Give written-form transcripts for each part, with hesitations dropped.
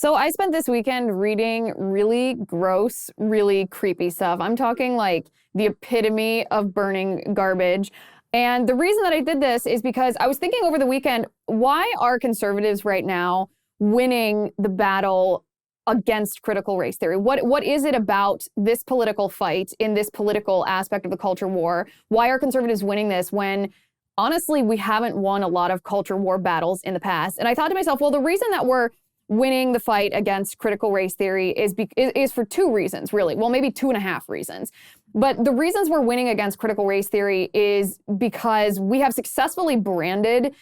So I spent this weekend reading really gross, really creepy stuff. I'm talking like the epitome of burning garbage. And the reason that I did this is because I was thinking over the weekend, why are conservatives right now winning the battle against critical race theory? What is it about this political fight in this political aspect of the culture war? Why are conservatives winning this when honestly we haven't won a lot of culture war battles in the past? And I thought to myself, well, the reason that we're winning the fight against critical race theory is for two reasons, really. Well, maybe 2.5 reasons. But the reasons we're winning against critical race theory is because we have successfully branded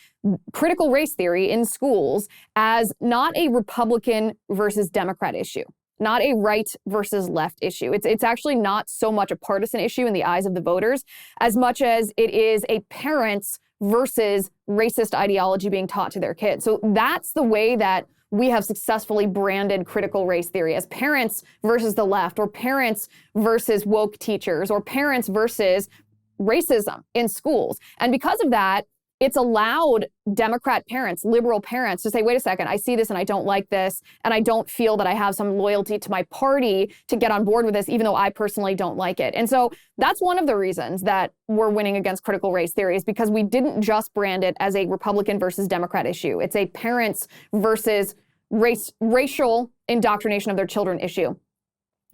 critical race theory in schools as not a Republican versus Democrat issue, not a right versus left issue. It's actually not so much a partisan issue in the eyes of the voters as much as it is a parents versus racist ideology being taught to their kids. So that's the way that we have successfully branded critical race theory as parents versus the left, or parents versus woke teachers, or parents versus racism in schools. And because of that, it's allowed Democrat parents, liberal parents to say, wait a second, I see this and I don't like this, and I don't feel that I have some loyalty to my party to get on board with this, even though I personally don't like it. And so that's one of the reasons that we're winning against critical race theory, is because we didn't just brand it as a Republican versus Democrat issue. It's a parents versus racial indoctrination of their children issue.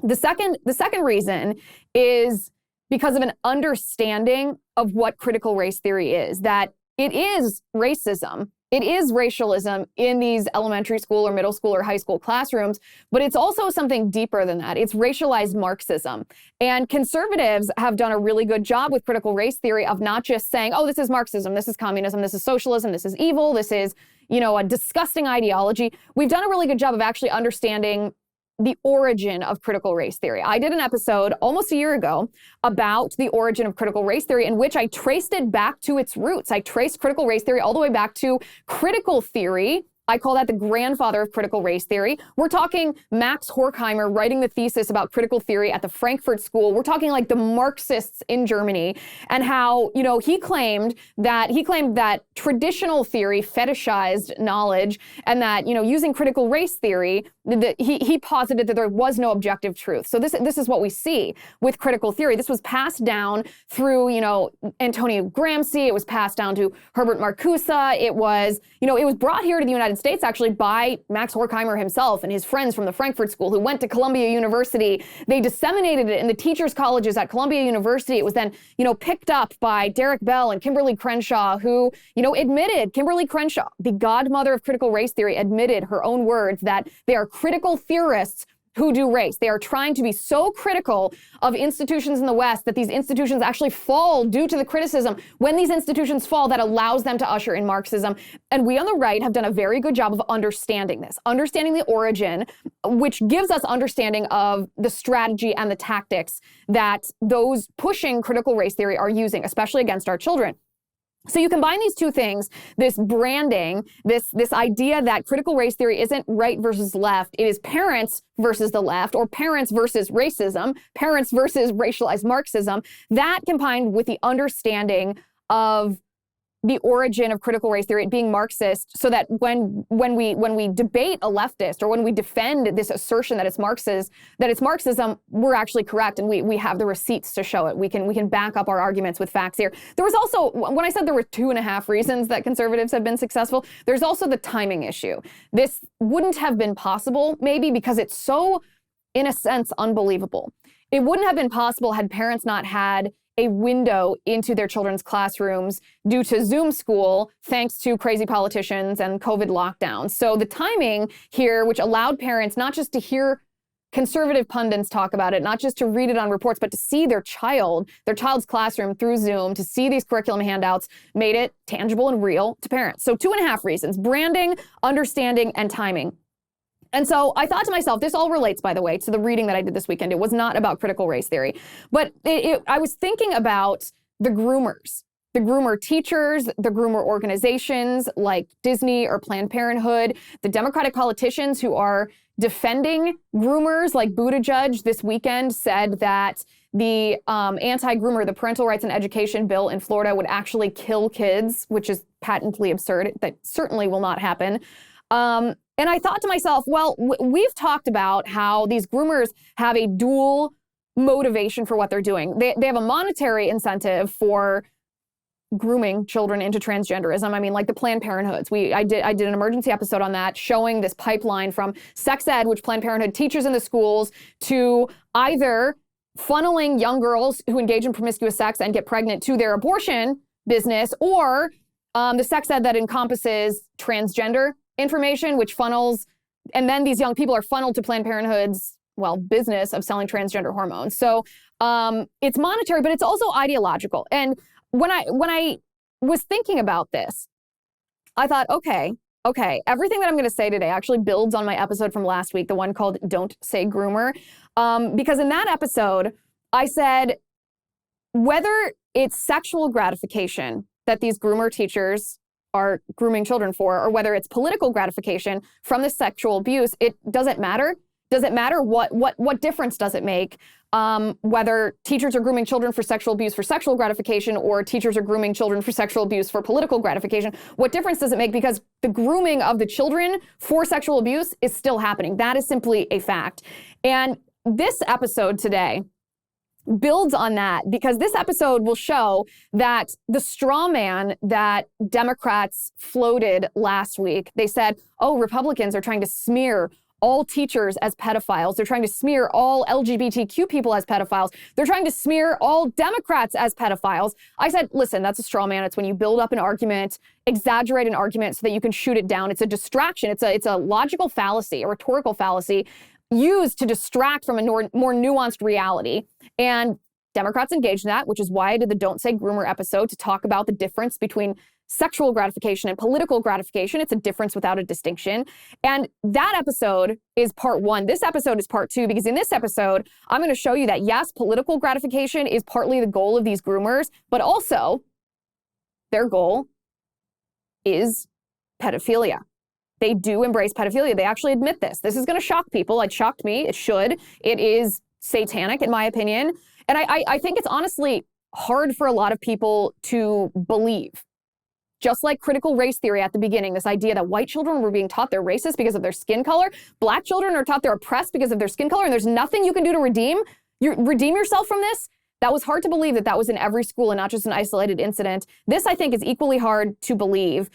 The second reason is because of an understanding of what critical race theory is, that it is racism, it is racialism in these elementary school or middle school or high school classrooms, but it's also something deeper than that. It's racialized Marxism. And conservatives have done a really good job with critical race theory of not just saying, oh, this is Marxism, this is communism, this is socialism, this is evil, this is, a disgusting ideology. We've done a really good job of actually understanding the origin of critical race theory. I did an episode almost a year ago about the origin of critical race theory, in which I traced it back to its roots. I traced critical race theory all the way back to critical theory. I call that the grandfather of critical race theory. We're talking Max Horkheimer writing the thesis about critical theory at the Frankfurt School. We're talking like the Marxists in Germany, and how, he claimed that traditional theory fetishized knowledge, and that, using critical race theory, he posited that there was no objective truth. So this is what we see with critical theory. This was passed down through, Antonio Gramsci. It was passed down to Herbert Marcuse. It was brought here to the United States actually by Max Horkheimer himself and his friends from the Frankfurt School who went to Columbia University. They disseminated it in the teachers' colleges at Columbia University. It was then, picked up by Derek Bell and Kimberly Crenshaw, who, admitted, Kimberly Crenshaw, the godmother of critical race theory, admitted her own words that they are critical theorists who do race. They are trying to be so critical of institutions in the West that these institutions actually fall due to the criticism. When these institutions fall, that allows them to usher in Marxism. And we on the right have done a very good job of understanding this, understanding the origin, which gives us understanding of the strategy and the tactics that those pushing critical race theory are using, especially against our children. So you combine these two things, this branding, this idea that critical race theory isn't right versus left, it is parents versus the left, or parents versus racism, parents versus racialized Marxism, that combined with the understanding of the origin of critical race theory, it being Marxist, so that when we debate a leftist, or when we defend this assertion that it's Marxism, we're actually correct, and we have the receipts to show it. We can back up our arguments with facts here. There was also, when I said there were 2.5 reasons that conservatives have been successful, there's also the timing issue. This wouldn't have been possible, maybe because it's so, in a sense, unbelievable. It wouldn't have been possible had parents not had a window into their children's classrooms due to Zoom school, thanks to crazy politicians and COVID lockdowns. So the timing here, which allowed parents not just to hear conservative pundits talk about it, not just to read it on reports, but to see their child's classroom through Zoom, to see these curriculum handouts, made it tangible and real to parents. So 2.5 reasons: branding, understanding, and timing. And so I thought to myself, this all relates, by the way, to the reading that I did this weekend. It was not about critical race theory, but I was thinking about the groomers, the groomer teachers, the groomer organizations like Disney or Planned Parenthood, the Democratic politicians who are defending groomers like Buttigieg this weekend said that the anti-groomer, the parental rights and education bill in Florida would actually kill kids, which is patently absurd. That certainly will not happen. And I thought to myself, well, we've talked about how these groomers have a dual motivation for what they're doing. They have a monetary incentive for grooming children into transgenderism. I mean, like the Planned Parenthoods. I did an emergency episode on that, showing this pipeline from sex ed, which Planned Parenthood teaches in the schools, to either funneling young girls who engage in promiscuous sex and get pregnant to their abortion business, or the sex ed that encompasses transgender information, which funnels, and then these young people are funneled to Planned Parenthood's, well, business of selling transgender hormones. So it's monetary, but it's also ideological. And when I was thinking about this, I thought, okay, everything that I'm going to say today actually builds on my episode from last week, the one called Don't Say Groomer. Because in that episode, I said, whether it's sexual gratification that these groomer teachers are grooming children for, or whether it's political gratification from the sexual abuse, it doesn't matter. Does it matter? What difference does it make? Whether teachers are grooming children for sexual abuse for sexual gratification, or teachers are grooming children for sexual abuse for political gratification, what difference does it make? Because the grooming of the children for sexual abuse is still happening. That is simply a fact. And this episode today builds on that, because this episode will show that the straw man that Democrats floated last week, they said, oh, Republicans are trying to smear all teachers as pedophiles. They're trying to smear all LGBTQ people as pedophiles. They're trying to smear all Democrats as pedophiles. I said, listen, that's a straw man. It's when you build up an argument, exaggerate an argument so that you can shoot it down. It's a distraction. It's a logical fallacy, a rhetorical fallacy used to distract from a more nuanced reality. And Democrats engaged in that, which is why I did the Don't Say Groomer episode, to talk about the difference between sexual gratification and political gratification. It's a difference without a distinction. And that episode is part one. This episode is part two, because in this episode, I'm going to show you that, yes, political gratification is partly the goal of these groomers, but also their goal is pedophilia. They do embrace pedophilia. They actually admit this. This is going to shock people. It shocked me. It should. It is satanic, in my opinion. And I think it's honestly hard for a lot of people to believe. Just like critical race theory at the beginning, this idea that white children were being taught they're racist because of their skin color, black children are taught they're oppressed because of their skin color, and there's nothing you can do to redeem yourself from this. That was hard to believe that was in every school and not just an isolated incident. This, I think, is equally hard to believe.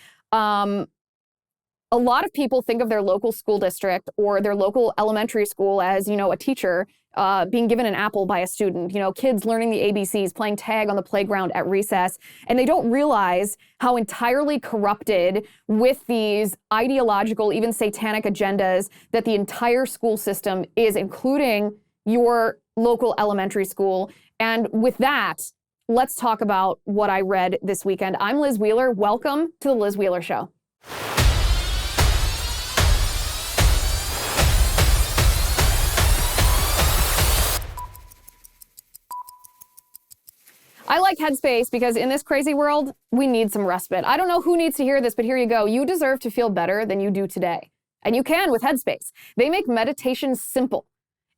A lot of people think of their local school district or their local elementary school as, a teacher being given an apple by a student, kids learning the ABCs, playing tag on the playground at recess. And they don't realize how entirely corrupted with these ideological, even satanic agendas that the entire school system is, including your local elementary school. And with that, let's talk about what I read this weekend. I'm Liz Wheeler. Welcome to the Liz Wheeler Show. I like Headspace because in this crazy world, we need some respite. I don't know who needs to hear this, but here you go. You deserve to feel better than you do today. And you can with Headspace. They make meditation simple.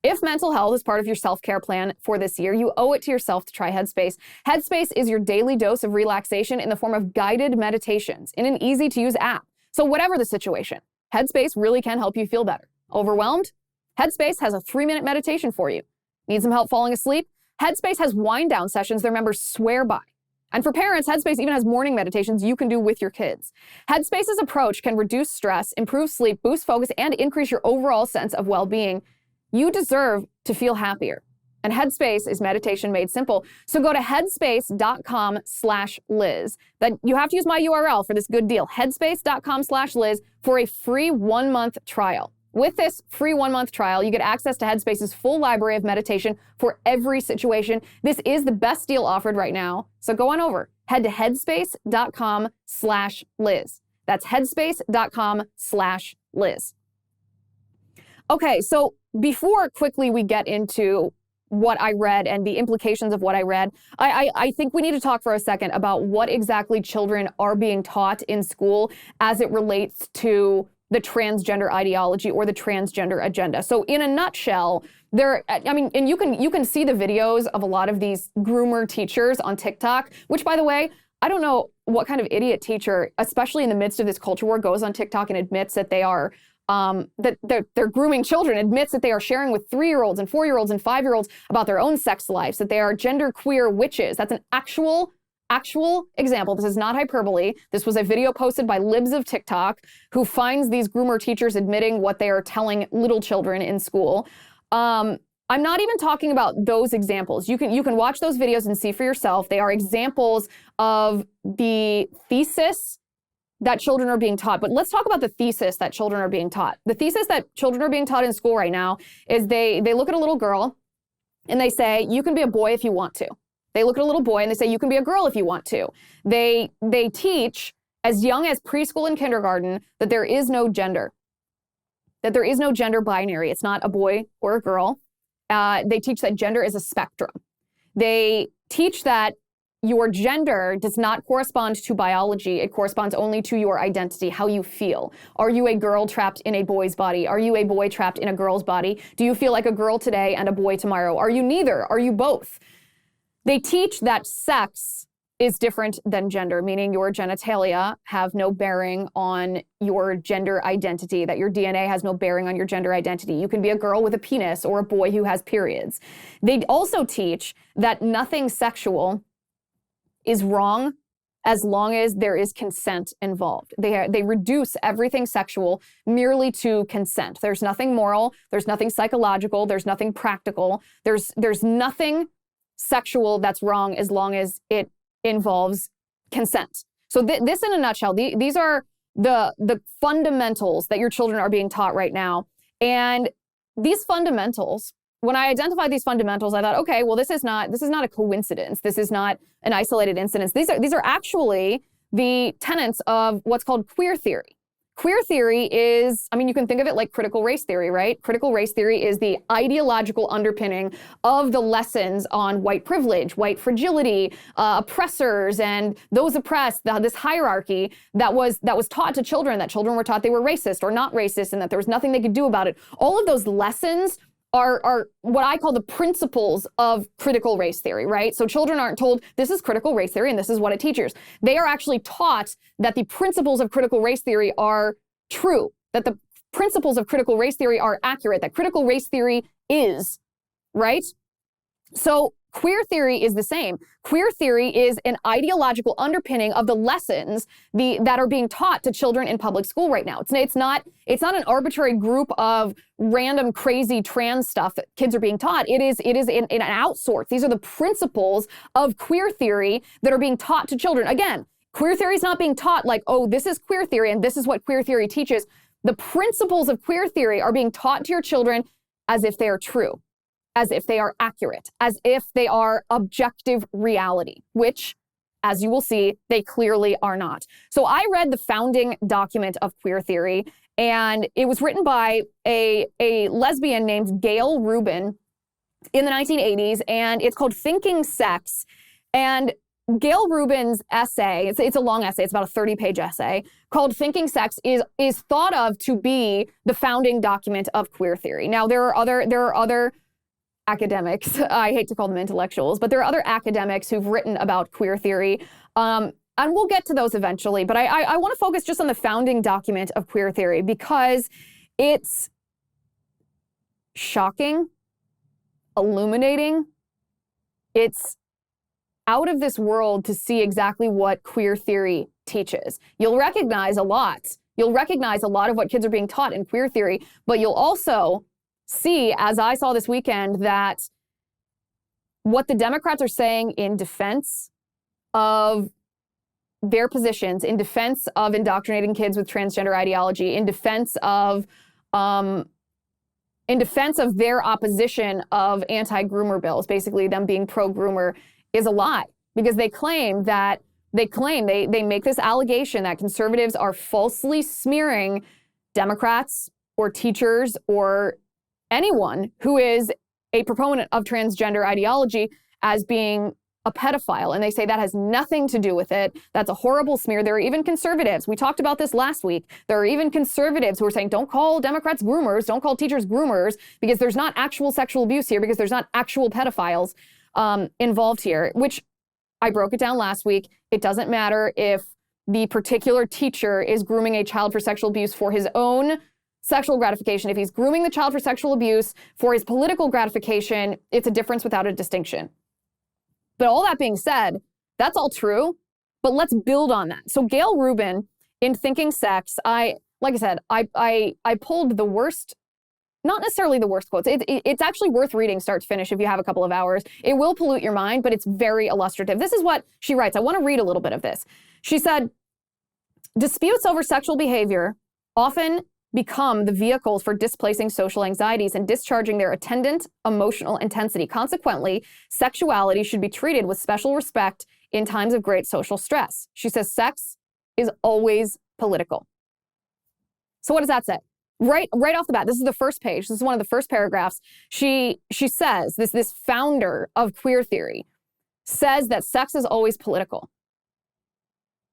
If mental health is part of your self-care plan for this year, you owe it to yourself to try Headspace. Headspace is your daily dose of relaxation in the form of guided meditations in an easy-to-use app. So whatever the situation, Headspace really can help you feel better. Overwhelmed? Headspace has a 3-minute meditation for you. Need some help falling asleep? Headspace has wind down sessions their members swear by. And for parents, Headspace even has morning meditations you can do with your kids. Headspace's approach can reduce stress, improve sleep, boost focus, and increase your overall sense of well-being. You deserve to feel happier. And Headspace is meditation made simple. So go to headspace.com/Liz. You have to use my URL for this good deal, headspace.com/Liz, for a free 1-month trial. With this free 1-month trial, you get access to Headspace's full library of meditation for every situation. This is the best deal offered right now. So go on over. Head to headspace.com/Liz. That's headspace.com/Liz. Okay, so before quickly we get into what I read and the implications of what I read, I think we need to talk for a second about what exactly children are being taught in school as it relates to the transgender ideology or the transgender agenda. So in a nutshell, and you can see the videos of a lot of these groomer teachers on TikTok, which, by the way, I don't know what kind of idiot teacher, especially in the midst of this culture war, goes on TikTok and admits that they are that they're grooming children, admits that they are sharing with 3-year-olds and 4-year-olds and 5-year-olds about their own sex lives, that they are gender queer witches. That's an actual example. This is not hyperbole. This was a video posted by Libs of TikTok, who finds these groomer teachers admitting what they are telling little children in school. I'm not even talking about those examples. You can watch those videos and see for yourself. They are examples of the thesis that children are being taught. But let's talk about the thesis that children are being taught. The thesis that children are being taught in school right now is they look at a little girl and they say, you can be a boy if you want to. They look at a little boy and they say, you can be a girl if you want to. They teach as young as preschool and kindergarten that there is no gender, that there is no gender binary. It's not a boy or a girl. They teach that gender is a spectrum. They teach that your gender does not correspond to biology. It corresponds only to your identity, how you feel. Are you a girl trapped in a boy's body? Are you a boy trapped in a girl's body? Do you feel like a girl today and a boy tomorrow? Are you neither? Are you both? They teach that sex is different than gender, meaning your genitalia have no bearing on your gender identity, that your DNA has no bearing on your gender identity. You can be a girl with a penis or a boy who has periods. They also teach that nothing sexual is wrong as long as there is consent involved. They reduce everything sexual merely to consent. There's nothing moral, there's nothing psychological, there's nothing practical, there's nothing sexual that's wrong as long as it involves consent. So this in a nutshell, these are the fundamentals that your children are being taught right now. And these fundamentals, when I identified these fundamentals, I thought, okay, well, this is not a coincidence. This is not an isolated incident. These are actually the tenets of what's called queer theory. Queer theory is, I mean, you can think of it like critical race theory, right? Critical race theory is the ideological underpinning of the lessons on white privilege, white fragility, oppressors, and those oppressed, this hierarchy that was taught to children, that children were taught they were racist or not racist and that there was nothing they could do about it. All of those lessons are what I call the principles of critical race theory, right? So children aren't told this is critical race theory and this is what it teaches. They are actually taught that the principles of critical race theory are true, that the principles of critical race theory are accurate, that critical race theory is, right? So queer theory is the same. Queer theory is an ideological underpinning of the lessons that are being taught to children in public school right now. It's not an arbitrary group of random crazy trans stuff that kids are being taught. It is in an outsource. These are the principles of queer theory that are being taught to children. Again, queer theory is not being taught like, oh, this is queer theory and this is what queer theory teaches. The principles of queer theory are being taught to your children as if they are true, as if they are accurate, as if they are objective reality, which, as you will see, they clearly are not. So I read the founding document of queer theory, and it was written by a lesbian named Gail Rubin in the 1980s, and it's called Thinking Sex. And Gail Rubin's essay, it's a long essay, it's about a 30-page essay, called Thinking Sex is thought of to be the founding document of queer theory. Now, there are other academics, I hate to call them intellectuals, but there are other academics who've written about queer theory, and we'll get to those eventually. But I want to focus just on the founding document of queer theory because it's shocking, illuminating. It's out of this world to see exactly what queer theory teaches. You'll recognize a lot. You'll recognize a lot of what kids are being taught in queer theory, but you'll also see, as I saw this weekend, that what the Democrats are saying in defense of their positions, in defense of indoctrinating kids with transgender ideology, in defense of their opposition of anti-groomer bills, basically them being pro-groomer, is a lie. Because they make this allegation that conservatives are falsely smearing Democrats or teachers or anyone who is a proponent of transgender ideology as being a pedophile. And they say that has nothing to do with it. That's a horrible smear. There are even conservatives. We talked about this last week. There are even conservatives who are saying, don't call Democrats groomers, don't call teachers groomers, because there's not actual sexual abuse here, because there's not actual pedophiles involved here, which I broke it down last week. It doesn't matter if the particular teacher is grooming a child for sexual abuse for his own sexual gratification. If he's grooming the child for sexual abuse, for his political gratification, it's a difference without a distinction. But all that being said, that's all true, but let's build on that. So Gail Rubin, in Thinking Sex, I pulled the worst, not necessarily the worst quotes. It's actually worth reading start to finish if you have a couple of hours. It will pollute your mind, but it's very illustrative. This is what she writes. I want to read a little bit of this. She said, disputes over sexual behavior often become the vehicles for displacing social anxieties and discharging their attendant emotional intensity. Consequently, sexuality should be treated with special respect in times of great social stress. She says sex is always political. So what does that say? Right off the bat, this is the first page. This is one of the first paragraphs. She says, this founder of queer theory says that sex is always political.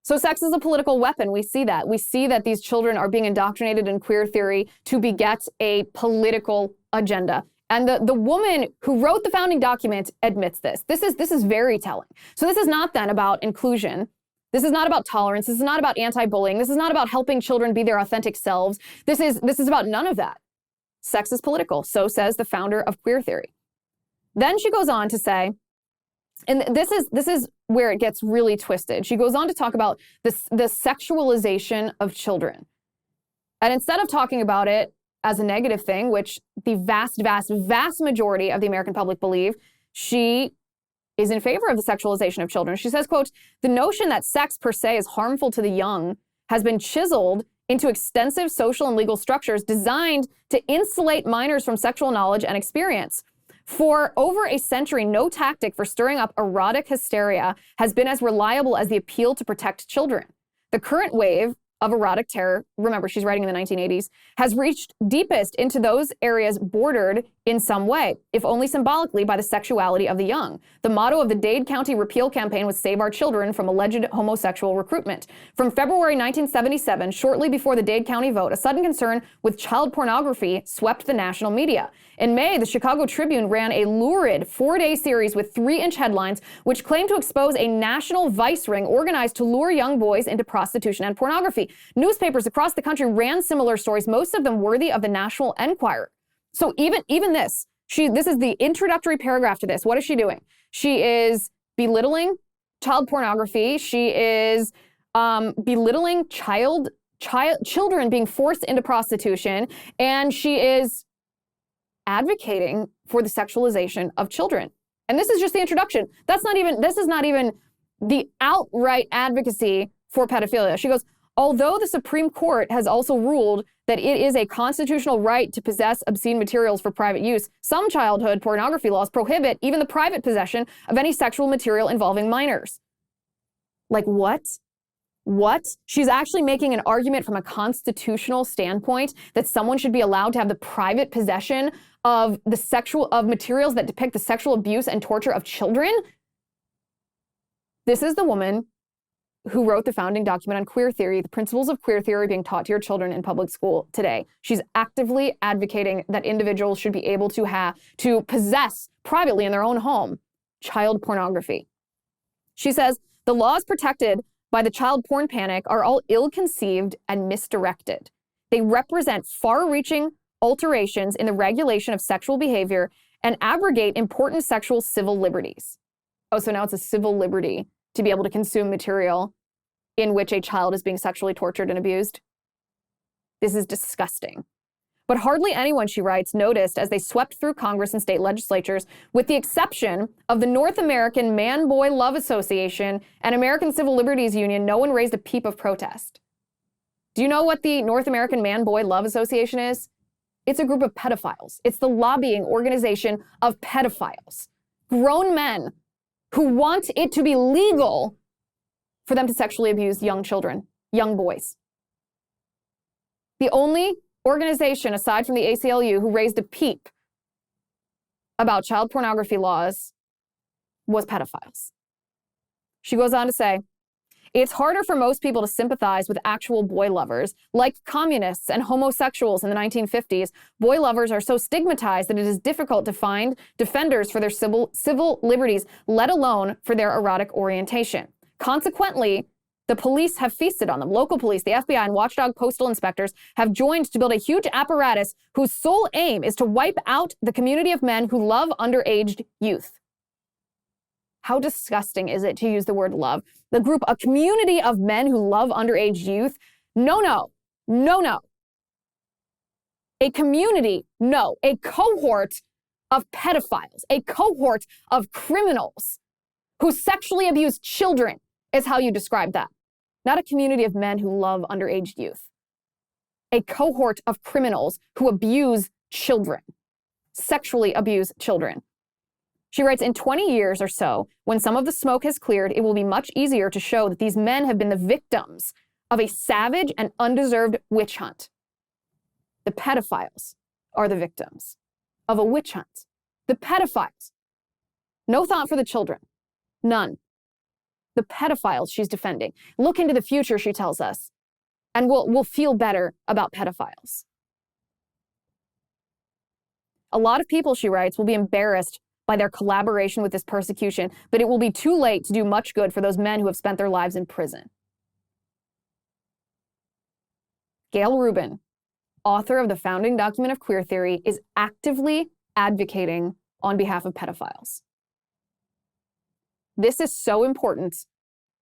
So sex is a political weapon. We see that. We see that these children are being indoctrinated in queer theory to beget a political agenda. And the woman who wrote the founding document admits this. This is very telling. So this is not then about inclusion. This is not about tolerance. This is not about anti-bullying. This is not about helping children be their authentic selves. This is about none of that. Sex is political. So says the founder of queer theory. Then she goes on to say, and this is where it gets really twisted. She goes on to talk about the sexualization of children. And instead of talking about it as a negative thing, which the vast, vast, vast majority of the American public believe, she is in favor of the sexualization of children. She says, quote, the notion that sex per se is harmful to the young has been chiseled into extensive social and legal structures designed to insulate minors from sexual knowledge and experience. For over a century, no tactic for stirring up erotic hysteria has been as reliable as the appeal to protect children. The current wave of erotic terror, remember she's writing in the 1980s, has reached deepest into those areas bordered in some way, if only symbolically, by the sexuality of the young. The motto of the Dade County repeal campaign was Save Our Children from Alleged Homosexual Recruitment. From February 1977, shortly before the Dade County vote, a sudden concern with child pornography swept the national media. In May, the Chicago Tribune ran a lurid 4-day series with 3-inch headlines, which claimed to expose a national vice ring organized to lure young boys into prostitution and pornography. Newspapers across the country ran similar stories, most of them worthy of the National Enquirer. So even this is the introductory paragraph to this. What is she doing? She is belittling child pornography. She is belittling children being forced into prostitution, and she is advocating for the sexualization of children. And this is just the introduction. This is not even the outright advocacy for pedophilia. She goes, although the Supreme Court has also ruled that it is a constitutional right to possess obscene materials for private use, some childhood pornography laws prohibit even the private possession of any sexual material involving minors. Like what? What? She's actually making an argument from a constitutional standpoint that someone should be allowed to have the private possession of materials that depict the sexual abuse and torture of children? This is the woman who wrote the founding document on queer theory, the principles of queer theory being taught to your children in public school today. She's actively advocating that individuals should be able to possess privately in their own home child pornography. She says, the laws protected by the child porn panic are all ill-conceived and misdirected. They represent far-reaching alterations in the regulation of sexual behavior and abrogate important sexual civil liberties. Oh, so now it's a civil liberty to be able to consume material in which a child is being sexually tortured and abused. This is disgusting. But hardly anyone, she writes, noticed as they swept through Congress and state legislatures, with the exception of the North American Man-Boy Love Association and American Civil Liberties Union, no one raised a peep of protest. Do you know what the North American Man-Boy Love Association is? It's a group of pedophiles. It's the lobbying organization of pedophiles. Grown men who want it to be legal for them to sexually abuse young children, young boys. The only organization, aside from the ACLU, who raised a peep about child pornography laws was pedophiles. She goes on to say, it's harder for most people to sympathize with actual boy lovers. Like communists and homosexuals in the 1950s, boy lovers are so stigmatized that it is difficult to find defenders for their civil liberties, let alone for their erotic orientation. Consequently, The police have feasted on them. Local police, the FBI, and watchdog postal inspectors have joined to build a huge apparatus whose sole aim is to wipe out the community of men who love underage youth. How disgusting is it to use the word love? The group, a community of men who love underage youth? No, no, no, no. A community, no. A cohort of pedophiles, a cohort of criminals who sexually abuse children is how you describe that. Not a community of men who love underage youth. A cohort of criminals who abuse children, sexually abuse children. She writes, in 20 years or so, when some of the smoke has cleared, it will be much easier to show that these men have been the victims of a savage and undeserved witch hunt. The pedophiles are the victims of a witch hunt. The pedophiles. No thought for the children. None. The pedophiles she's defending. Look into the future, she tells us, and we'll feel better about pedophiles. A lot of people, she writes, will be embarrassed by their collaboration with this persecution, but it will be too late to do much good for those men who have spent their lives in prison. Gayle Rubin, author of the founding document of queer theory, is actively advocating on behalf of pedophiles. This is so important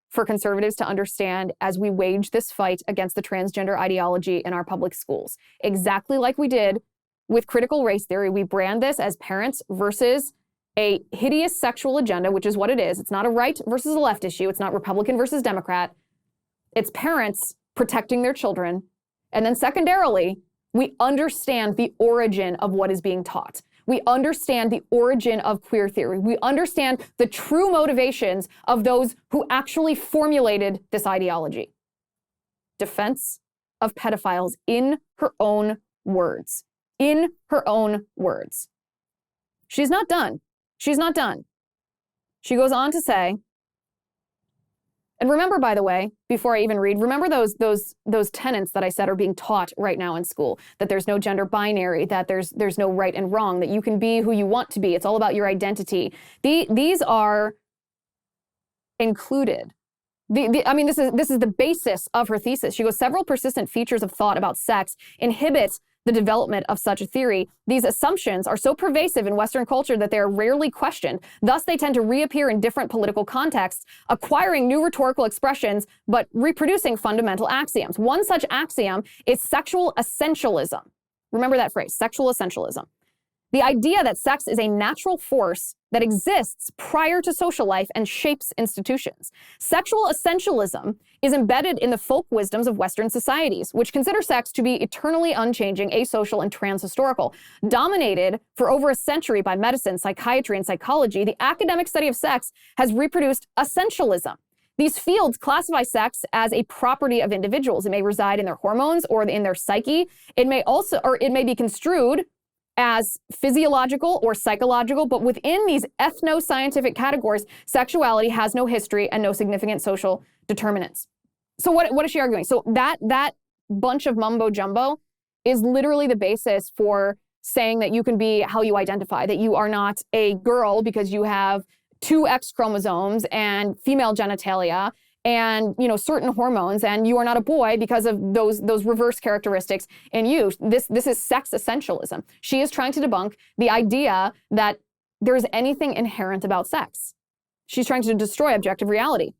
for conservatives to understand as we wage this fight against the transgender ideology in our public schools. Exactly like we did with critical race theory, we brand this as parents versus a hideous sexual agenda, which is what it is. It's not a right versus a left issue. It's not Republican versus Democrat. It's parents protecting their children. And then secondarily, we understand the origin of what is being taught. We understand the origin of queer theory. We understand the true motivations of those who actually formulated this ideology. Defense of pedophiles in her own words. In her own words. She's not done. She's not done. She goes on to say, and remember, by the way, before I even read, remember those tenets that I said are being taught right now in school, that there's no gender binary, that there's no right and wrong, that you can be who you want to be. It's all about your identity. These are included. This is the basis of her thesis. She goes, several persistent features of thought about sex inhibit the development of such a theory. These assumptions are so pervasive in Western culture that they are rarely questioned. Thus, they tend to reappear in different political contexts, acquiring new rhetorical expressions, but reproducing fundamental axioms. One such axiom is sexual essentialism. Remember that phrase, sexual essentialism. The idea that sex is a natural force that exists prior to social life and shapes institutions. Sexual essentialism is embedded in the folk wisdoms of Western societies, which consider sex to be eternally unchanging, asocial, and transhistorical. Dominated for over a century by medicine, psychiatry, and psychology, the academic study of sex has reproduced essentialism. These fields classify sex as a property of individuals. It may reside in their hormones or in their psyche. It may be construed as physiological or psychological, but within these ethno-scientific categories, sexuality has no history and no significant social determinants. So what is she arguing? So that bunch of mumbo jumbo is literally the basis for saying that you can be how you identify, that you are not a girl because you have 2 X chromosomes and female genitalia and certain hormones, and you are not a boy because of those reverse characteristics in you. This is sex essentialism. She is trying to debunk the idea that there's anything inherent about sex. She's trying to destroy objective reality,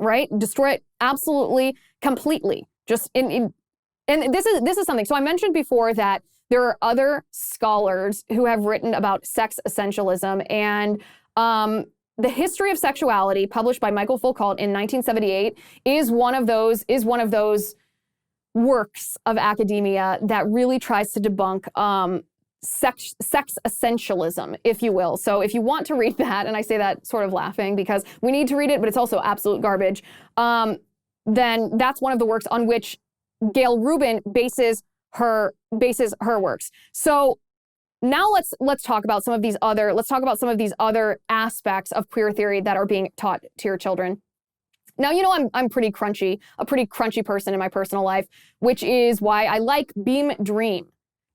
right? Destroy it absolutely, completely. And this is something. So I mentioned before that there are other scholars who have written about sex essentialism, and The History of Sexuality, published by Michael Foucault in 1978, is one of those works of academia that really tries to debunk sex essentialism, if you will. So if you want to read that, and I say that sort of laughing because we need to read it, but it's also absolute garbage, then that's one of the works on which Gayle Rubin bases her works. So now let's talk about some of these other aspects of queer theory that are being taught to your children. Now, I'm a pretty crunchy person in my personal life, which is why I like Beam Dream.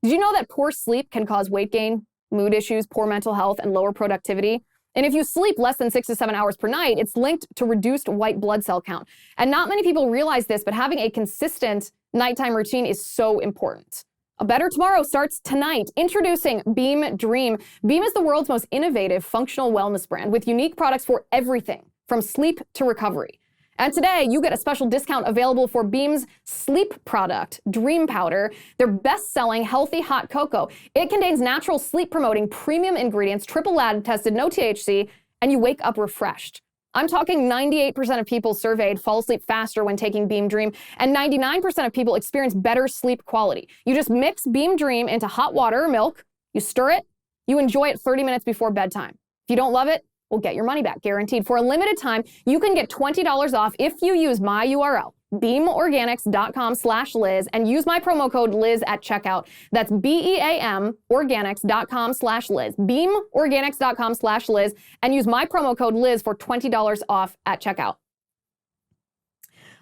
Did you know that poor sleep can cause weight gain, mood issues, poor mental health, and lower productivity? And if you sleep less than 6 to 7 hours per night, it's linked to reduced white blood cell count. And not many people realize this, but having a consistent nighttime routine is so important. A better tomorrow starts tonight. Introducing Beam Dream. Beam is the world's most innovative functional wellness brand with unique products for everything from sleep to recovery. And today, you get a special discount available for Beam's sleep product, Dream Powder, their best-selling healthy hot cocoa. It contains natural sleep-promoting premium ingredients, triple lab tested, no THC, and you wake up refreshed. I'm talking 98% of people surveyed fall asleep faster when taking Beam Dream, and 99% of people experience better sleep quality. You just mix Beam Dream into hot water or milk, you stir it, you enjoy it 30 minutes before bedtime. If you don't love it, we'll get your money back, guaranteed. For a limited time, you can get $20 off if you use my URL, beamorganics.com/Liz, and use my promo code Liz at checkout. That's BEAM organics.com/Liz, beamorganics.com/Liz, and use my promo code Liz for $20 off at checkout.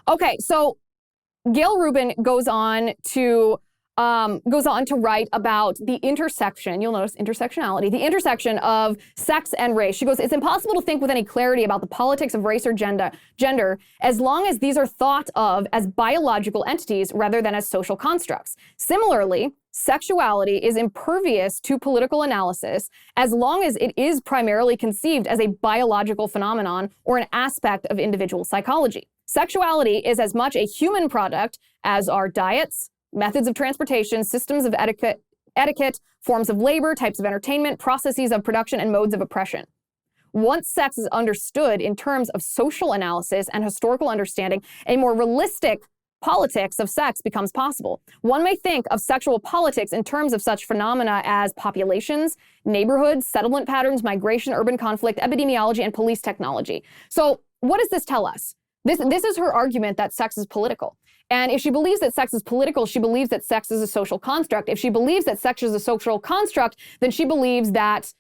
Okay, so Gail Rubin goes on to write about the intersection, you'll notice intersectionality, the intersection of sex and race. She goes, it's impossible to think with any clarity about the politics of race or gender as long as these are thought of as biological entities rather than as social constructs. Similarly, sexuality is impervious to political analysis as long as it is primarily conceived as a biological phenomenon or an aspect of individual psychology. Sexuality is as much a human product as are diets, methods of transportation, systems of etiquette, forms of labor, types of entertainment, processes of production, and modes of oppression. Once sex is understood in terms of social analysis and historical understanding, a more realistic politics of sex becomes possible. One may think of sexual politics in terms of such phenomena as populations, neighborhoods, settlement patterns, migration, urban conflict, epidemiology, and police technology. So what does this tell us? This is her argument that sex is political. And if she believes that sex is political, she believes that sex is a social construct. If she believes that sex is a social construct, then she believes that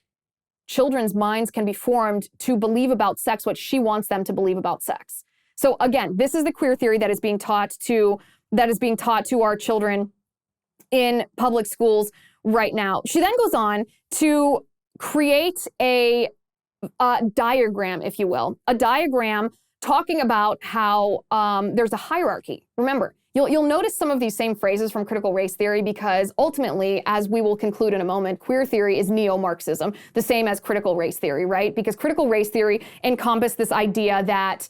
children's minds can be formed to believe about sex what she wants them to believe about sex. So again, this is the queer theory that is being taught to our children in public schools right now. She then goes on to create a diagram, if you will, a diagram talking about how there's a hierarchy. Remember, you'll notice some of these same phrases from critical race theory because ultimately, as we will conclude in a moment, queer theory is neo-Marxism, the same as critical race theory, right? Because critical race theory encompassed this idea that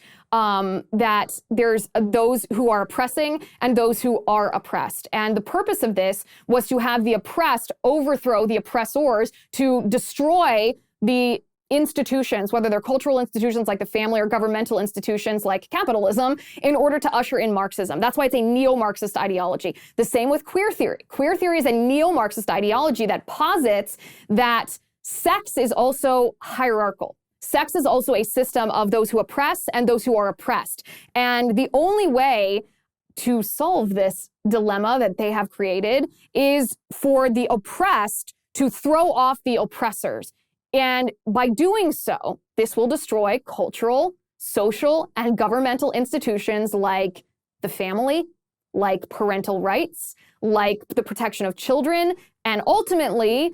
there's those who are oppressing and those who are oppressed. And the purpose of this was to have the oppressed overthrow the oppressors, to destroy the institutions, whether they're cultural institutions like the family or governmental institutions like capitalism, in order to usher in Marxism. That's why it's a neo-Marxist ideology. The same with queer theory. Queer theory is a neo-Marxist ideology that posits that sex is also hierarchical. Sex is also a system of those who oppress and those who are oppressed. And the only way to solve this dilemma that they have created is for the oppressed to throw off the oppressors. And by doing so, this will destroy cultural, social, and governmental institutions like the family, like parental rights, like the protection of children, and ultimately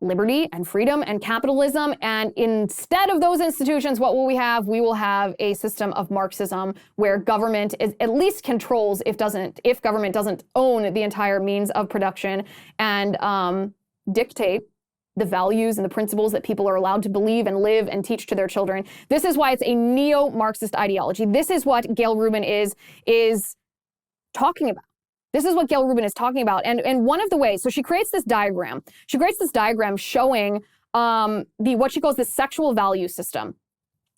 liberty and freedom and capitalism. And instead of those institutions, what will we have? We will have a system of Marxism where government is at least controls, if government doesn't own the entire means of production and dictate the values and the principles that people are allowed to believe and live and teach to their children. This is why it's a neo-Marxist ideology. This is what Gail Rubin is talking about. This is what Gail Rubin is talking about. And one of the ways, so she creates this diagram. She creates this diagram showing what she calls the sexual value system.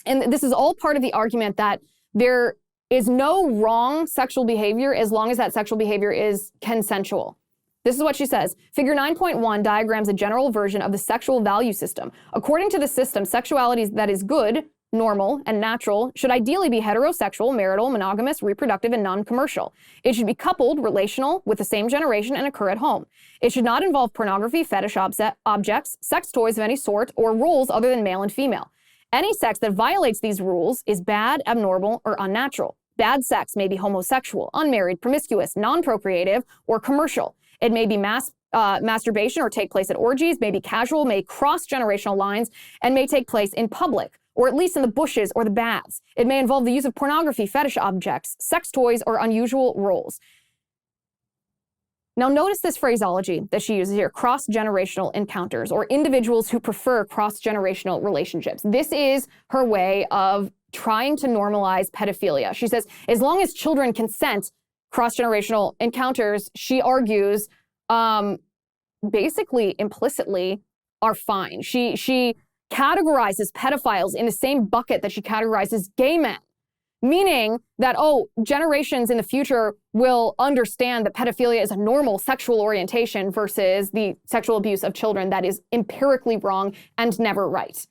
And this is all part of the argument that there is no wrong sexual behavior as long as that sexual behavior is consensual. This is what she says. Figure 9.1 diagrams a general version of the sexual value system. According to the system, sexuality that is good, normal, and natural should ideally be heterosexual, marital, monogamous, reproductive, and non-commercial. It should be coupled, relational, with the same generation, and occur at home. It should not involve pornography, fetish objects, sex toys of any sort, or roles other than male and female. Any sex that violates these rules is bad, abnormal, or unnatural. Bad sex may be homosexual, unmarried, promiscuous, non-procreative, or commercial. It may be masturbation or take place at orgies, may be casual, may cross generational lines, and may take place in public, or at least in the bushes or the baths. It may involve the use of pornography, fetish objects, sex toys, or unusual roles. Now notice this phraseology that she uses here, cross-generational encounters, or individuals who prefer cross-generational relationships. This is her way of trying to normalize pedophilia. She says, as long as children consent, cross-generational encounters, she argues, basically implicitly are fine. She categorizes pedophiles in the same bucket that she categorizes gay men, meaning that, oh, generations in the future will understand that pedophilia is a normal sexual orientation versus the sexual abuse of children that is empirically wrong and never right.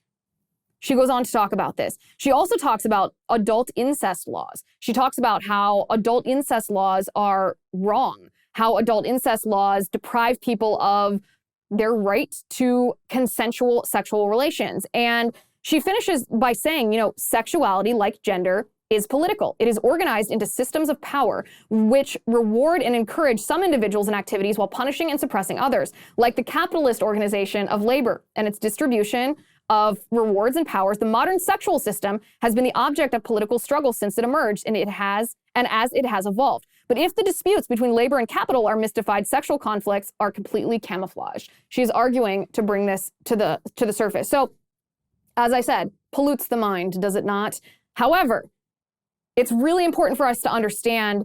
She goes on to talk about this. She also talks about adult incest laws. She talks about how adult incest laws are wrong, how adult incest laws deprive people of their right to consensual sexual relations. And she finishes by saying, you know, sexuality, like gender, is political. It is organized into systems of power which reward and encourage some individuals and activities while punishing and suppressing others, like the capitalist organization of labor and its distribution of rewards and powers. The modern sexual system has been the object of political struggle since it emerged, and as it has evolved. But if the disputes between labor and capital are mystified, sexual conflicts are completely camouflaged. She's arguing to bring this to the surface. So, as I said, pollutes the mind, does it not? However, it's really important for us to understand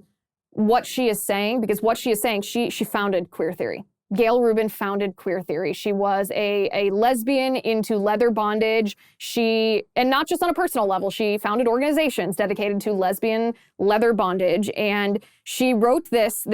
what she is saying, because what she is saying, she founded queer theory. Gail Rubin founded queer theory. She was a lesbian into leather bondage. And not just on a personal level, she founded organizations dedicated to lesbian leather bondage. And she wrote this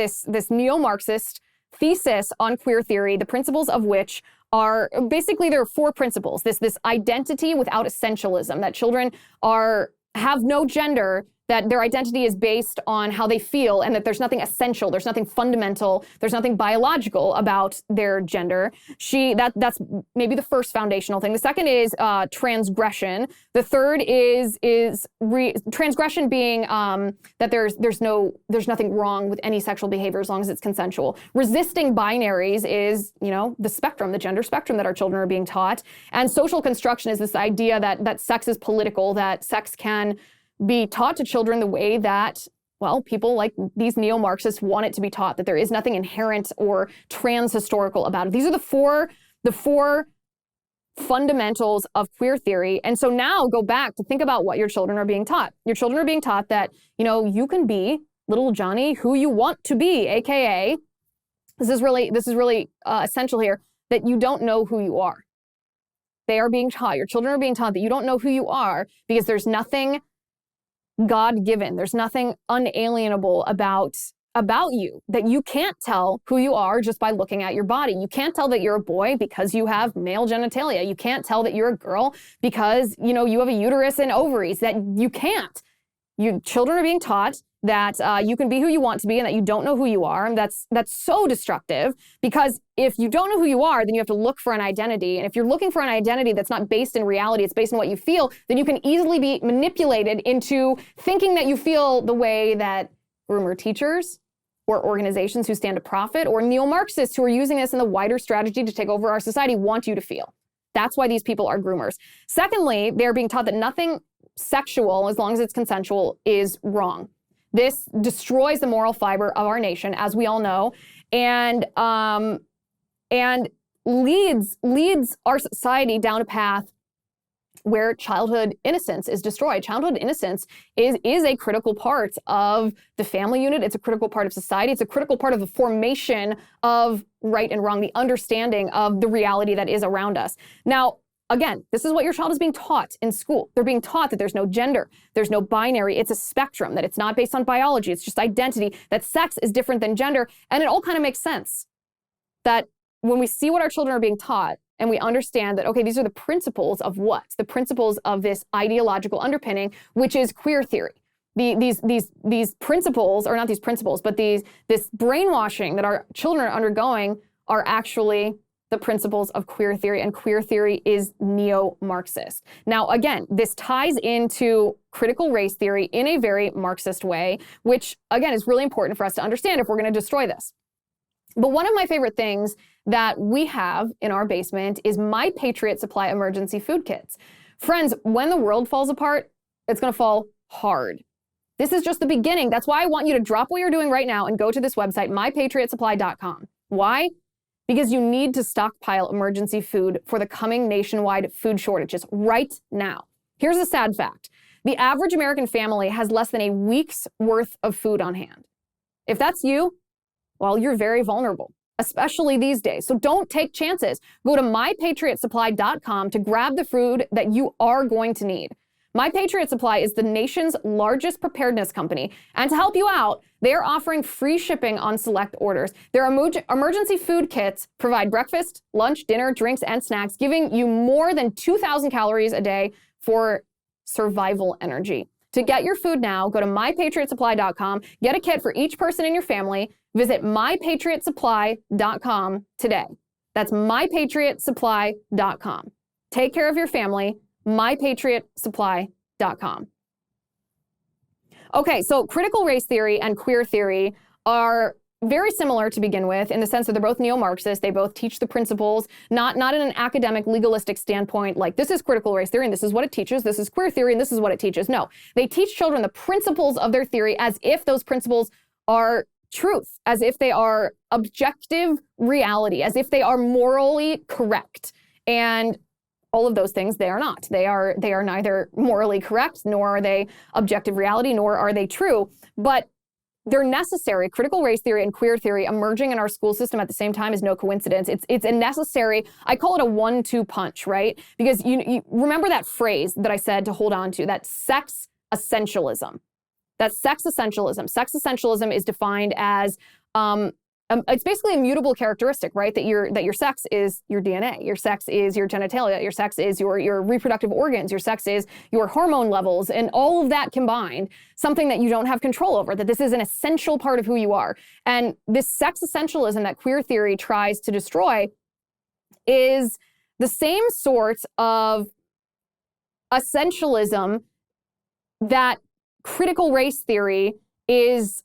neo-Marxist thesis on queer theory, the principles of which are basically, there are four principles. This identity without essentialism, that children have no gender, that their identity is based on how they feel, and that there's nothing essential, there's nothing fundamental, there's nothing biological about their gender. That's maybe the first foundational thing. The second is transgression. The third is transgression being that there's nothing wrong with any sexual behavior as long as it's consensual. Resisting binaries is, you know, the spectrum, the gender spectrum that our children are being taught. And social construction is this idea that sex is political, that sex can be taught to children the way that, well, people like these neo-Marxists want it to be taught, that there is nothing inherent or trans-historical about it. These are the four fundamentals of queer theory. And so now go back to think about what your children are being taught. Your children are being taught that, you know, you can be little Johnny who you want to be, AKA, this is really essential here, that you don't know who you are. They are being taught, your children are being taught that you don't know who you are because there's nothing God-given. There's nothing unalienable about you, that you can't tell who you are just by looking at your body. You can't tell that you're a boy because you have male genitalia. You can't tell that you're a girl because, you know, you have a uterus and ovaries. That you can't. Children are being taught that you can be who you want to be and that you don't know who you are. And that's so destructive, because if you don't know who you are, then you have to look for an identity. And if you're looking for an identity that's not based in reality, it's based on what you feel, then you can easily be manipulated into thinking that you feel the way that groomer teachers or organizations who stand to profit or neo-Marxists who are using this in the wider strategy to take over our society want you to feel. That's why these people are groomers. Secondly, they're being taught that nothing sexual, as long as it's consensual, is wrong. This destroys the moral fiber of our nation, as we all know, and leads our society down a path where childhood innocence is destroyed. Childhood innocence is a critical part of the family unit. It's a critical part of society. It's a critical part of the formation of right and wrong, the understanding of the reality that is around us. Now, again, this is what your child is being taught in school. They're being taught that there's no gender, there's no binary, it's a spectrum, that it's not based on biology, it's just identity, that sex is different than gender. And it all kind of makes sense that when we see what our children are being taught and we understand that, okay, these are the principles of what? The principles of this ideological underpinning, which is queer theory. These principles, or not these principles, but this brainwashing that our children are undergoing are actually the principles of queer theory, and queer theory is neo-Marxist. Now, again, this ties into critical race theory in a very Marxist way, which, again, is really important for us to understand if we're going to destroy this. But one of my favorite things that we have in our basement is my Patriot Supply emergency food kits. Friends, when the world falls apart, it's going to fall hard. This is just the beginning. That's why I want you to drop what you're doing right now and go to this website, mypatriotsupply.com. Why? Because you need to stockpile emergency food for the coming nationwide food shortages right now. Here's a sad fact. The average American family has less than a week's worth of food on hand. If that's you, well, you're very vulnerable, especially these days. So don't take chances. Go to mypatriotsupply.com to grab the food that you are going to need. My Patriot Supply is the nation's largest preparedness company, and to help you out, they are offering free shipping on select orders. Their emergency food kits provide breakfast, lunch, dinner, drinks, and snacks, giving you more than 2,000 calories a day for survival energy. To get your food now, go to mypatriotsupply.com, get a kit for each person in your family, visit mypatriotsupply.com today. That's mypatriotsupply.com. Take care of your family. mypatriotsupply.com. Okay, so critical race theory and queer theory are very similar to begin with in the sense that they're both neo-Marxist. They both teach the principles, not in an academic, legalistic standpoint, like this is critical race theory and this is what it teaches, this is queer theory and this is what it teaches. No, they teach children the principles of their theory as if those principles are truth, as if they are objective reality, as if they are morally correct. And all of those things, they are not. They are neither morally correct, nor are they objective reality, nor are they true. But they're necessary. Critical race theory and queer theory emerging in our school system at the same time is no coincidence. It's a necessary, I call it a 1-2 punch, right? Because you remember that phrase that I said to hold on to, that sex essentialism. That's sex essentialism. Sex essentialism is defined as it's basically a mutable characteristic, right? That your sex is your DNA, your sex is your genitalia, your sex is your reproductive organs, your sex is your hormone levels, and all of that combined, something that you don't have control over, that this is an essential part of who you are. And this sex essentialism that queer theory tries to destroy is the same sort of essentialism that critical race theory is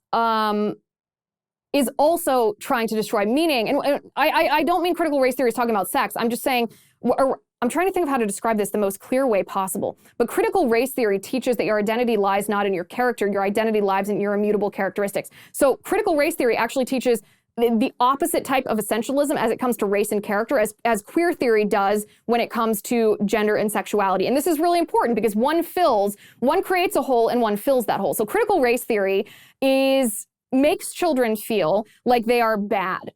also trying to destroy. Meaning, and I don't mean critical race theory is talking about sex. I'm just saying, I'm trying to think of how to describe this the most clear way possible. But critical race theory teaches that your identity lies not in your character, your identity lies in your immutable characteristics. So critical race theory actually teaches the opposite type of essentialism as it comes to race and character, as queer theory does when it comes to gender and sexuality. And this is really important because one creates a hole and one fills that hole. So critical race theory makes children feel like they are bad.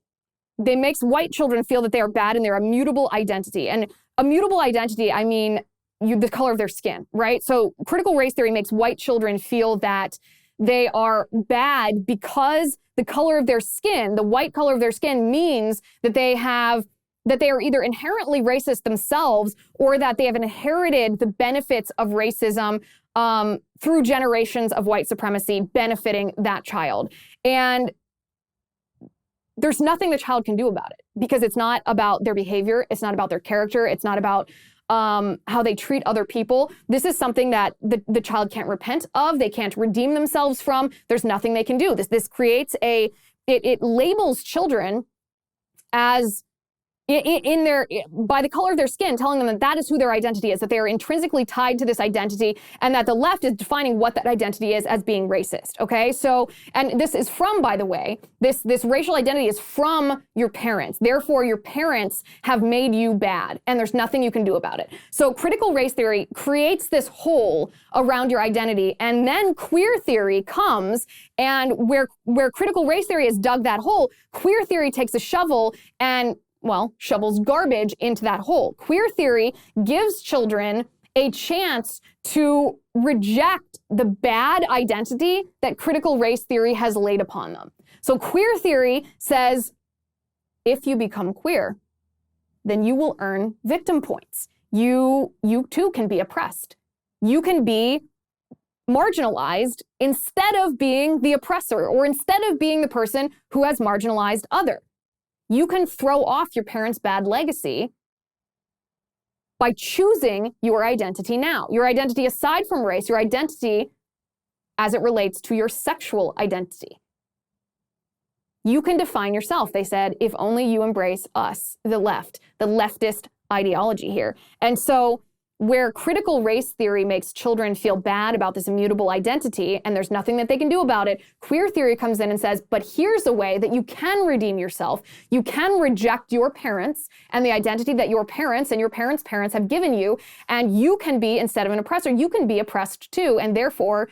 They makes white children feel that they are bad in their immutable identity. And immutable identity, I mean the color of their skin, right? So critical race theory makes white children feel that they are bad because the color of their skin, the white color of their skin, means that they are either inherently racist themselves or that they have inherited the benefits of racism through generations of white supremacy benefiting that child. And there's nothing the child can do about it because it's not about their behavior. It's not about their character. It's not about how they treat other people. This is something that the child can't repent of. They can't redeem themselves from. There's nothing they can do. This creates it labels children as by the color of their skin, telling them that is who their identity is, that they are intrinsically tied to this identity, and that the left is defining what that identity is as being racist, okay? So, and this is from, by the way, this racial identity is from your parents. Therefore, your parents have made you bad, and there's nothing you can do about it. So critical race theory creates this hole around your identity, and then queer theory comes, and where critical race theory has dug that hole, queer theory takes a shovel and shovels garbage into that hole. Queer theory gives children a chance to reject the bad identity that critical race theory has laid upon them. So queer theory says, if you become queer, then you will earn victim points. You too can be oppressed. You can be marginalized instead of being the oppressor or instead of being the person who has marginalized others. You can throw off your parents' bad legacy by choosing your identity now. Your identity aside from race, your identity as it relates to your sexual identity. You can define yourself, they said, if only you embrace us, the left, the leftist ideology here. And so where critical race theory makes children feel bad about this immutable identity and there's nothing that they can do about it, queer theory comes in and says, but here's a way that you can redeem yourself. You can reject your parents and the identity that your parents and your parents' parents have given you, and you can be, instead of an oppressor, you can be oppressed too, and therefore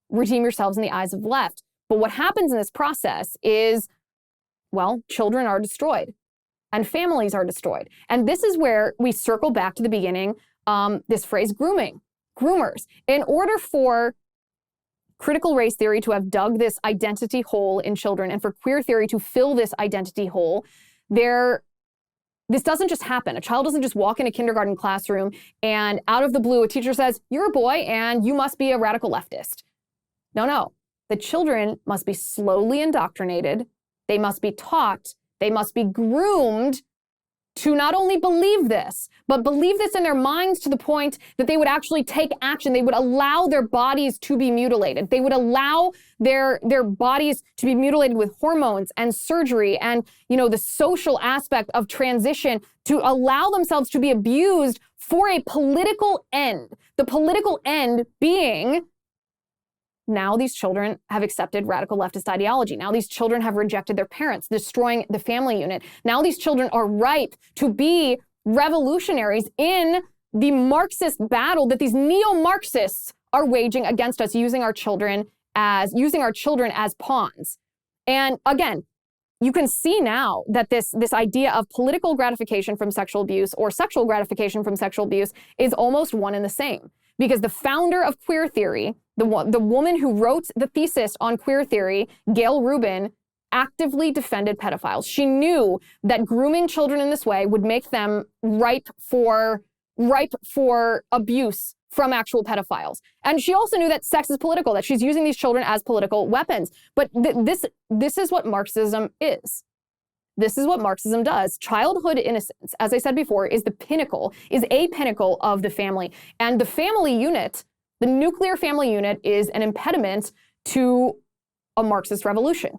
redeem yourselves in the eyes of the left. But what happens in this process is, well, children are destroyed and families are destroyed. And this is where we circle back to the beginning, this phrase grooming, groomers. In order for critical race theory to have dug this identity hole in children and for queer theory to fill this identity hole, this doesn't just happen. A child doesn't just walk in a kindergarten classroom and out of the blue, a teacher says, you're a boy and you must be a radical leftist. No. The children must be slowly indoctrinated. They must be taught. They must be groomed to not only believe this, but believe this in their minds to the point that they would actually take action. They would allow their bodies to be mutilated. They would allow their bodies to be mutilated with hormones and surgery and, the social aspect of transition, to allow themselves to be abused for a political end. The political end being, now these children have accepted radical leftist ideology. Now these children have rejected their parents, destroying the family unit. Now these children are ripe to be revolutionaries in the Marxist battle that these neo-Marxists are waging against us, using our children as pawns. And again, you can see now that this idea of political gratification from sexual abuse or sexual gratification from sexual abuse is almost one and the same. Because the founder of queer theory, the woman who wrote the thesis on queer theory, Gail Rubin, actively defended pedophiles. She knew that grooming children in this way would make them ripe for abuse from actual pedophiles. And she also knew that sex is political, that she's using these children as political weapons. But this is what Marxism is. This is what Marxism does. Childhood innocence, as I said before, is a pinnacle of the family. And the family unit, the nuclear family unit, is an impediment to a Marxist revolution.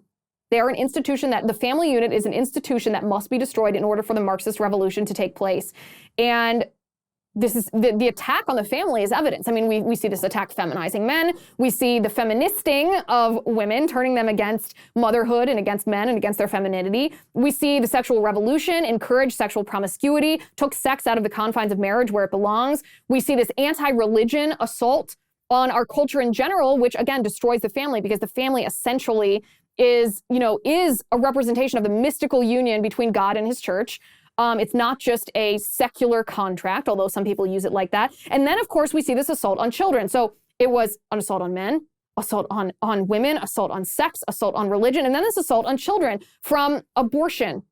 They are an institution the family unit is an institution that must be destroyed in order for the Marxist revolution to take place. And this is the attack on the family is evidence. I mean, we see this attack feminizing men. We see the feministing of women, turning them against motherhood and against men and against their femininity. We see the sexual revolution encourage sexual promiscuity, took sex out of the confines of marriage where it belongs. We see this anti-religion assault on our culture in general, which again destroys the family, because the family essentially is a representation of the mystical union between God and his church. It's not just a secular contract, although some people use it like that. And then, of course, we see this assault on children. So it was an assault on men, assault on women, assault on sex, assault on religion, and then this assault on children, from abortion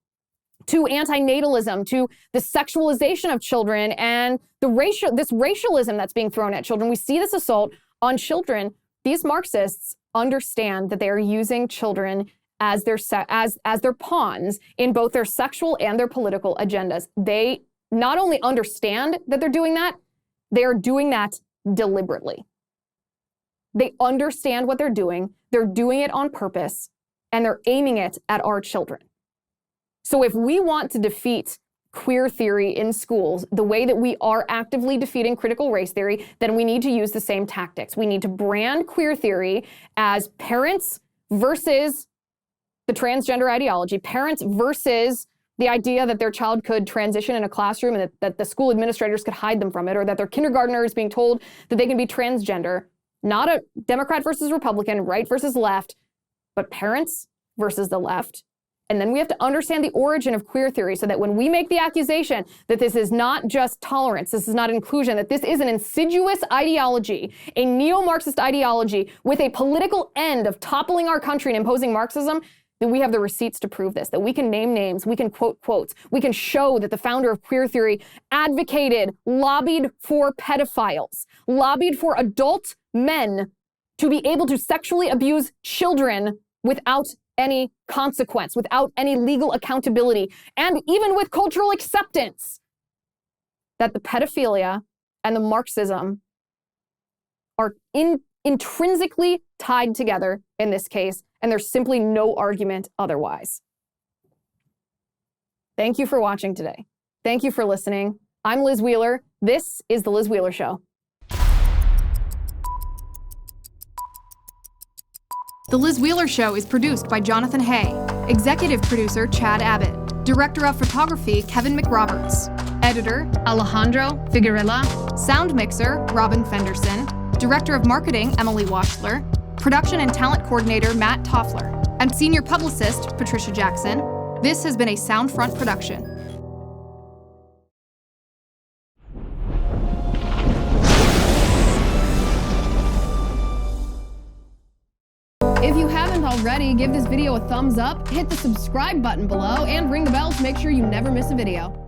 to antinatalism to the sexualization of children and this racialism that's being thrown at children. We see this assault on children. These Marxists understand that they are using children as their pawns in both their sexual and their political agendas. They not only understand that they're doing that, they are doing that deliberately. They understand what they're doing it on purpose, and they're aiming it at our children. So if we want to defeat queer theory in schools the way that we are actively defeating critical race theory, then we need to use the same tactics. We need to brand queer theory as parents versus the transgender ideology, parents versus the idea that their child could transition in a classroom and that the school administrators could hide them from it, or that their kindergartner is being told that they can be transgender. Not a Democrat versus Republican, right versus left, but parents versus the left. And then we have to understand the origin of queer theory so that when we make the accusation that this is not just tolerance, this is not inclusion, that this is an insidious ideology, a neo-Marxist ideology with a political end of toppling our country and imposing Marxism, then we have the receipts to prove this, that we can name names, we can quote quotes, we can show that the founder of queer theory advocated, lobbied for pedophiles, lobbied for adult men to be able to sexually abuse children without any consequence, without any legal accountability, and even with cultural acceptance, that the pedophilia and the Marxism are intrinsically tied together in this case, and there's simply no argument otherwise. Thank you for watching today. Thank you for listening. I'm Liz Wheeler. This is The Liz Wheeler Show. The Liz Wheeler Show is produced by Jonathan Hay, executive producer Chad Abbott, director of photography Kevin McRoberts, editor Alejandro Figuerella, sound mixer Robin Fenderson, director of marketing Emily Washler, production and talent coordinator Matt Toffler, and senior publicist Patricia Jackson. This has been a Soundfront production. If you haven't already, give this video a thumbs up, hit the subscribe button below, and ring the bell to make sure you never miss a video.